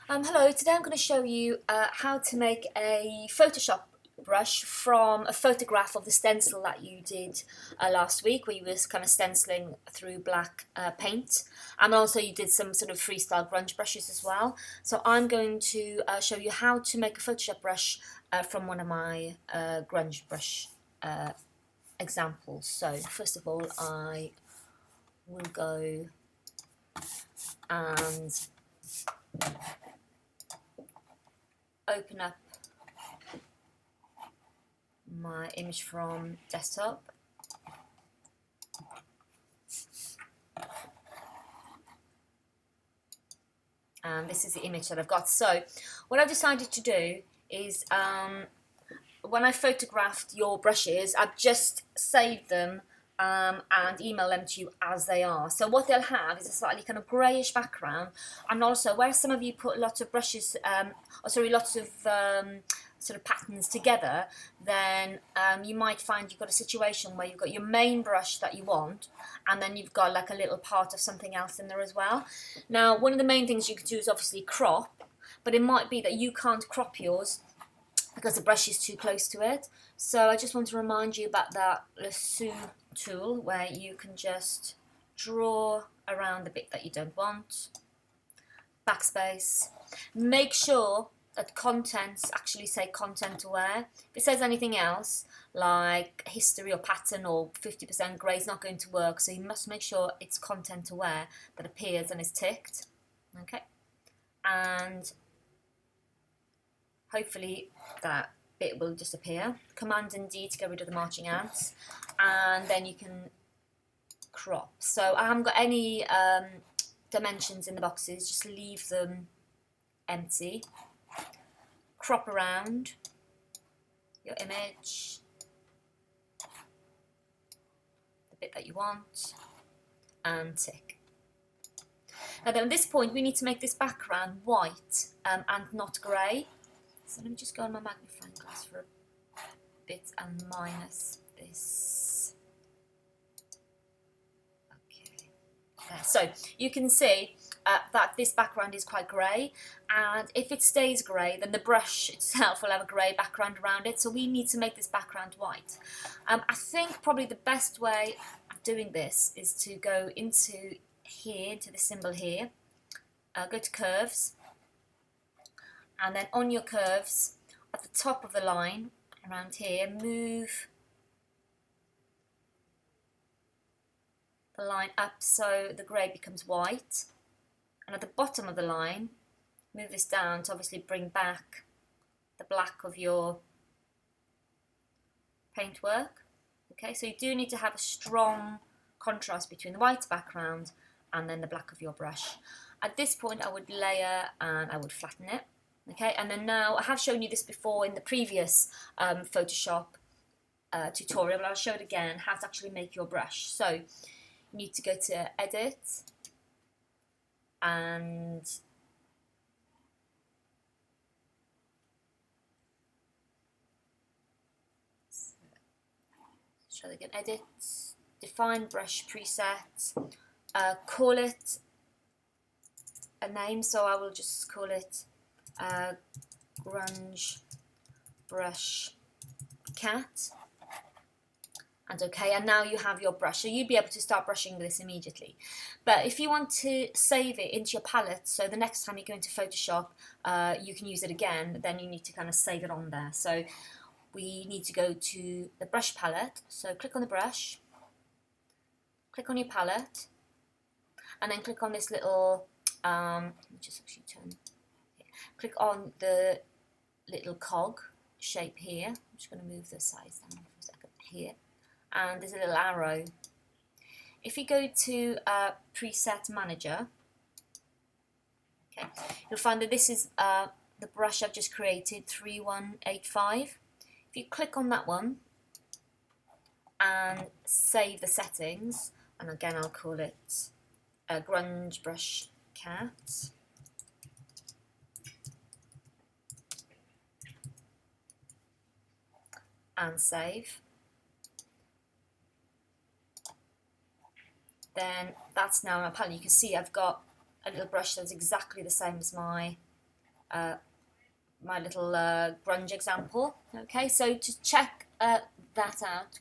Hello, today I'm going to show you how to make a Photoshop brush from a photograph of the stencil that you did last week, where you was kind of stenciling through black paint, and also you did some sort of freestyle grunge brushes as well. So I'm going to show you how to make a Photoshop brush from one of my grunge brush examples. So first of all, I will go and open up my image from desktop, and this is the image that I've got. So what I've decided to do is when I photographed your brushes, I've just saved them and email them to you as they are. So what they'll have is a slightly kind of greyish background, and also where some of you put lots of brushes, lots of sort of patterns together, then you might find you've got a situation where you've got your main brush that you want, and then you've got like a little part of something else in there as well. Now, one of the main things you could do is obviously crop, but it might be that you can't crop yours because the brush is too close to it. So I just want to remind you about that lasso tool, where you can just draw around the bit that you don't want, backspace. Make sure that contents actually say content aware. If it says anything else, like history or pattern or 50% grey, it's not going to work. So you must make sure it's content aware that appears and is ticked. Okay, and hopefully that bit will disappear. Command and D to get rid of the marching ants, and then you can crop. So I haven't got any dimensions in the boxes, just leave them empty. Crop around your image, the bit that you want, and tick. Now then, at this point we need to make this background white and not grey. So let me just go on my magnifying glass for a bit and minus this. Okay. So you can see that this background is quite grey, and if it stays grey, then the brush itself will have a grey background around it. So we need to make this background white. I think probably the best way of doing this is to go into here, into the symbol here, go to curves, and then on your curves, at the top of the line, around here, move the line up so the grey becomes white. And at the bottom of the line, move this down to obviously bring back the black of your paintwork. Okay, so you do need to have a strong contrast between the white background and then the black of your brush. At this point, I would layer and I would flatten it. Okay, and then now, I have shown you this before in the previous Photoshop tutorial, but I'll show it again, how to actually make your brush. So you need to go to Edit, and show again, Edit, Define Brush Preset, call it a name, so I will just call it Grunge Brush Cat, and okay, and now you have your brush, so you'd be able to start brushing with this immediately. But if you want to save it into your palette, so the next time you go into Photoshop you can use it again, then you need to kind of save it on there. So we need to go to the brush palette, so click on the brush, click on your palette, and then click on this little let me just actually turn, click on the little cog shape here. I'm just going to move the size down for a second here, and there's a little arrow. If you go to Preset Manager, okay, you'll find that this is the brush I've just created, 3185. If you click on that one and save the settings, and again I'll call it Grunge Brush Cat, and save, then that's now my palette. You can see I've got a little brush that's exactly the same as my my little grunge example. Okay, so to check that out,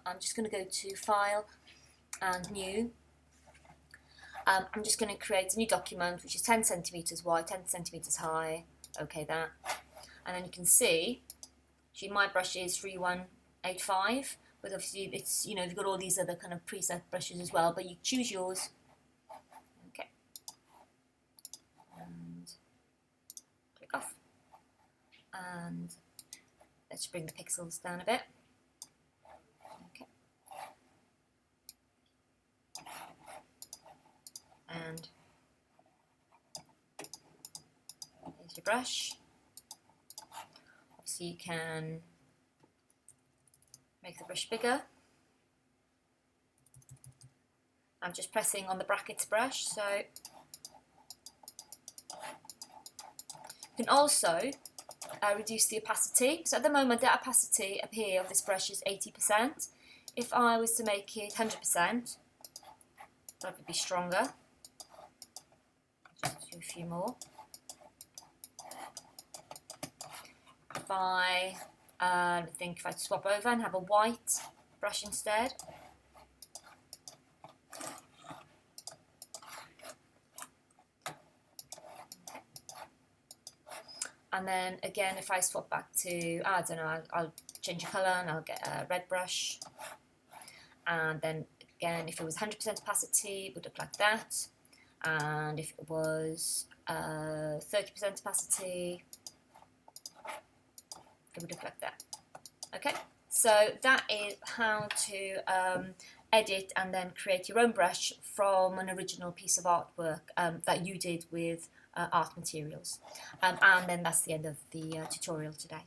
I'm just going to go to File and New. I'm just going to create a new document which is 10 centimeters wide, 10 centimeters high. Okay, that, and then you can see, my brush is 3185, but obviously it's, you know, you've got all these other kind of preset brushes as well, but you choose yours. Okay, and click off, and let's bring the pixels down a bit. Okay, and here's your brush. Obviously you can make the brush bigger. I'm just pressing on the brackets brush, so you can also reduce the opacity. So at the moment the opacity up here of this brush is 80%. If I was to make it 100%, that would be stronger. Just do a few more. If I think if I swap over and have a white brush instead, and then again if I swap back to, I don't know, I'll change the colour and I'll get a red brush, and then again if it was 100% opacity it would look like that, and if it was 30% opacity it would look like that. Okay, so that is how to edit and then create your own brush from an original piece of artwork that you did with art materials. And then that's the end of the tutorial today.